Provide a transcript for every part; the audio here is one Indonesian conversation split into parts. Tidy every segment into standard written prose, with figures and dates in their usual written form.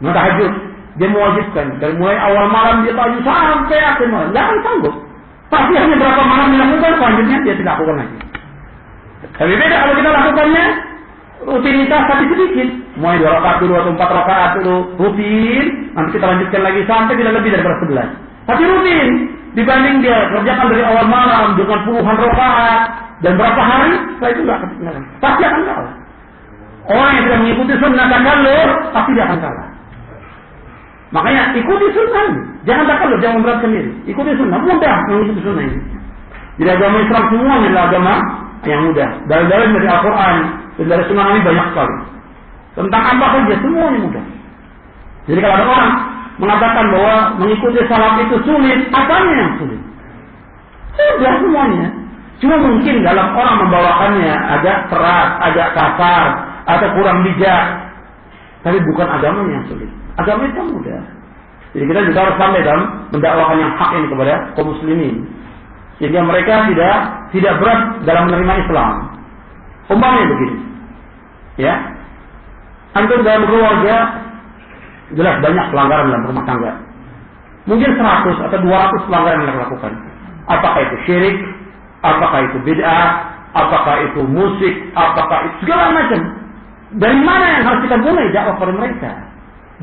tahajud, dia mewajibkan dari mulai awal malam dia tahajud sampai akhir malam, nggak akan sanggup. Pasti hanya berapa malam dilakukan, selanjutnya dia tidak lakukan lagi. Tapi beda kalau kita lakukannya rutinitas tapi sedikit, mulai 2 rakaat dulu atau 4 rakaat dulu rutin, nanti kita lanjutkan lagi sampai tidak lebih dari 11. Tapi rutin dibanding dia kerjakan dari awal malam dengan puluhan rakaat dan berapa hari, setelah itu nggak ketinggalan. Pasti akan kalah. Orang yang tidak mengikuti sunnah takalur pasti dia akan kalah. Makanya ikuti sunnah, jangan takalur, jangan memberatkan diri. Ikuti sunnah, mudah mengikuti sunnah ini. Jadi agama Islam semuanya adalah agama yang mudah. Dalil-dalil dari Al-Quran dan dari sunnah Nabi banyak sekali. Tentang apa saja semuanya mudah. Jadi kalau ada orang mengatakan bahwa mengikuti salaf itu sulit, apanya yang sulit? Sudah semuanya. Cuma mungkin dalam orang membawakannya agak keras, agak kasar, atau kurang bijak. Tapi bukan agamanya yang sulit. Agama itu mudah. Jadi kita juga harus sampai dalam mendakwakan yang hak ini kepada kaum muslimin. Sehingga mereka tidak berat dalam menerima Islam. Umpamanya begini. Ya. Antum dalam keluarga jelas banyak pelanggaran dalam rumah tangga. Mungkin 100 atau 200 pelanggaran yang dilakukan. Apakah itu syirik? Apakah itu bid'ah? Apakah itu musik? Apakah itu segala macam? Dari mana yang harus kita mulai dakwah pada mereka?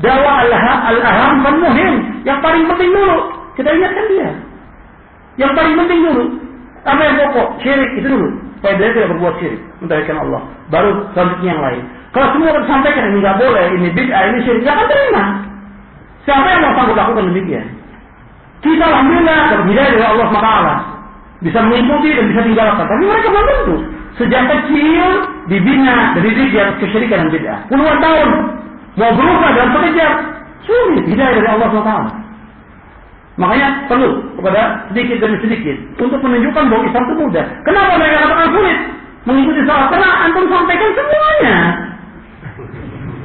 Dakwah al-aham dan muhim. Yang paling penting dulu. Kita ingatkan dia. Yang paling penting dulu. Apa yang pokok? Syirik itu dulu. Supaya dia tidak berbuat syirik. Mentauhidkan Allah. Baru selanjutnya yang lain. Kalau semua kita sampaikan ini nggak boleh, ini bid'ah, ini syirik, nggak akan terima. Siapa yang mau sanggup lakukan demikian? Kita alhamdulillah terhidayah dari Allah SWT. Bisa mengikuti dan bisa tinggalkan. Tapi mereka belum tentu. Sejak kecil dibina dari diri di atas kesyirikan dan bid'ah. Puluhan tahun mau berubah dalam sekejap sulit hidayah dari Allah SWT. Makanya perlu kepada sedikit demi sedikit untuk menunjukkan bahwa Islam itu mudah. Kenapa mereka katakan sulit mengikuti salah? Karena antum sampaikan semuanya.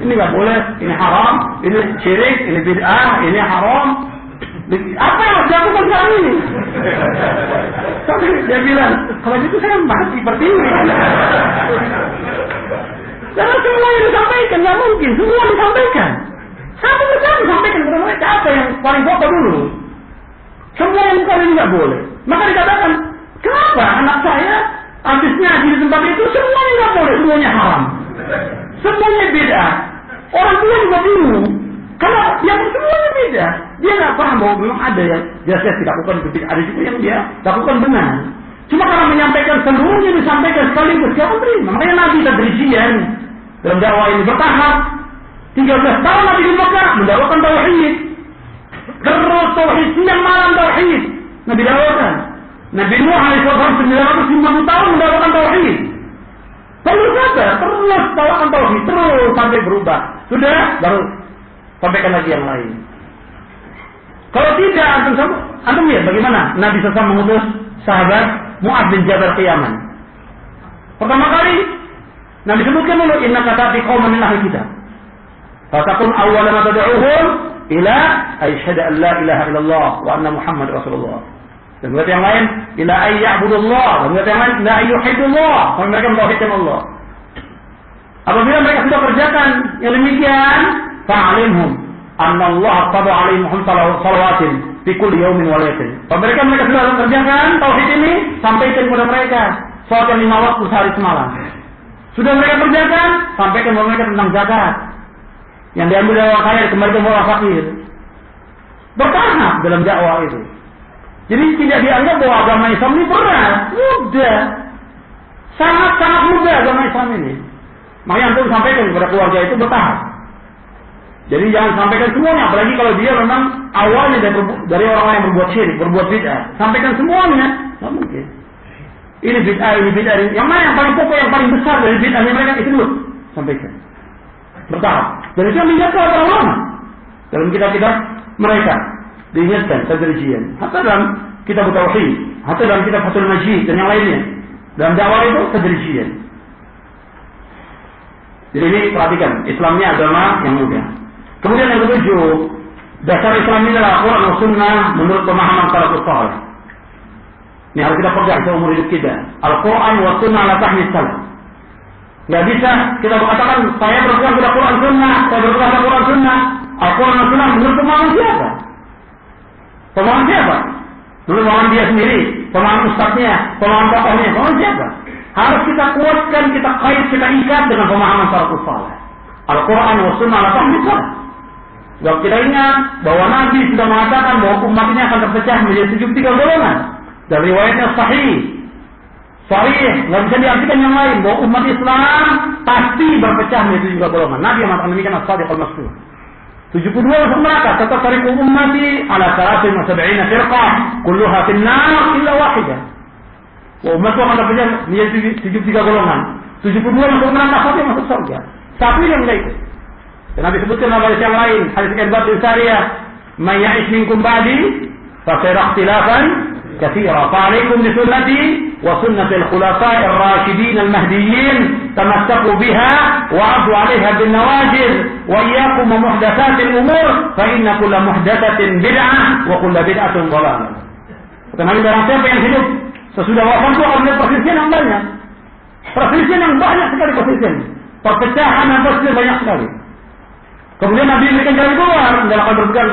Ini nggak boleh, ini haram, ini syirik, ini bid'ah, ini haram. Apa yang harus dilakukan sekarang ini? Sampai dia bilang, kalau gitu saya mati seperti ini. Karena semua yang disampaikan, nggak mungkin. Semua disampaikan. Satu persatu disampaikan kepada mereka apa yang paling pokok dulu. Semua yang bukan ini nggak boleh. Maka dikatakan, kenapa anak saya habisnya di tempat itu semuanya nggak boleh, semuanya haram, semuanya beda. Orang tua juga bingung. Karena yang semuanya beda. Dia nggak paham bahwa memang ada yang jelas-jelas dilakukan berbeda, ada juga yang dia lakukan benar. Cuma karena menyampaikan seluruhnya disampaikan sekaligus, siapa terima? Makanya Nabi tadrijian dalam dakwah ini bertahap. 13 tahun Nabi di Mekah mendakwakan tauhid. Terus tauhid siang malam tauhid. Nabi dakwakan. Nabi Nuh alaihissalam 950 tahun mendakwakan tauhid. Perlu saja terus dakwakan tauhid terus sampai berubah. Sudah baru sampaikan lagi yang lain. Kalau tidak, antum lihat bagaimana Nabi SAW mengutus sahabat Mu'adz bin Jabal ke Yaman. Pertama kali Nabi sebutkan dulu, innaka ta'ti qauman min ahli kitab. Fatakun awwala ma tad'uhum ila asyhadu an la ilaha illallah wa anna Muhammad Rasulullah. Dan ayat yang lain, ila ayya'budullah. Dan ayat yang lain, ila ayyuhidullah. Mereka mentauhidkan Allah. Apabila mereka sudah kerjakan yang demikian, fa'alimhum anna Allah qada 'alaihim salawatin fi kulli yawmin wa lailatin. Mereka sudah kerjakan tauhid ini, sampaikan kepada mereka salat yang 5 waktu sehari semalam. Sudah mereka kerjakan, sampaikan kepada mereka tentang zakat yang diambil dari orang kaya kembali ke orang fakir. Bertahap dalam dakwah itu. Jadi tidak dianggap bahwa agama Islam ini berat, mudah. Sangat-sangat mudah agama Islam ini. Makanya antum sampaikan kepada keluarga itu bertahap. Jadi jangan sampaikan semuanya, apalagi kalau dia memang awalnya dari orang-orang yang berbuat syirik, berbuat bid'ah. Sampaikan semuanya, nggak mungkin. Ini bid'ah, ini bid'ah. Yang mana yang paling pokok, yang paling besar dari bid'ahnya mereka itu dulu sampaikan. Bertahap. Dan itu yang diingatkan oleh ulama dalam kitab-kitab mereka. Diingatkan tadrijian. Hatta dalam kitab tauhid, hatta dalam kitab Fathul Majid dan yang lainnya. Dalam dakwah itu tadrijian. Jadi ini perhatikan, Islamnya agama yang mudah. Kemudian yang ketujuh, dasar Islam ini adalah Al-Quran dan Sunnah menurut pemahaman salafus saleh. Ini harus kita pegang seumur hidup kita. Al-Quran dan Sunnah la tahmis salaf. Nggak bisa kita berkatakan saya berpegang pada Quran Sunnah, saya berpegang pada Quran Sunnah. menurut pemahaman siapa? Pemahaman siapa? Menurut pemahaman dia sendiri, pemahaman ustadznya, pemahaman tokohnya, pemahaman siapa? Harus kita kuatkan, kita kait, kita ikat dengan pemahaman salafus saleh. Al-Quran wa sunnah ala fahmi salaf. Kalau kita ingat bahwa Nabi sudah mengatakan bahwa umat ini akan terpecah menjadi 73 golongan. Dan riwayatnya sahih, nggak bisa diartikan yang lain bahwa umat Islam pasti berpecah menjadi 73 golongan. Nabi yang mengatakan demikian as-sadiq al-masduq. 72 masuk neraka, tatafariqu ummati ala 73 firqah, kulluha fin-nar illa wahidah. Umat itu akan terpecah menjadi 73 golongan. 72 masuk neraka, satu yang masuk surga. Satu yang enggak ikut. Dan Nabi sebutkan hadis yang lain, hadis Irbad bin Sariyah, "May ya'ish minkum ba'di fa sayara ikhtilafan katsira, fa 'alaikum bi sunnati wa sunnati al-khulafa'ir rasyidin al-mahdiyyin, tamassaku biha wa 'addu 'alaiha bin nawajid wa iyyakum wa muhdatsatil umur, fa inna kulla muhdatsatin bid'ah wa kulla bid'atin dhalalah." Kata Nabi, barang siapa yang hidup sesudah wafat itu ada perselisihan yang banyak. Perselisihan yang banyak sekali perselisihan. Perpecahan dan perselisihan banyak sekali. Kemudian Nabi memberikan jalan keluar, dalam berpegang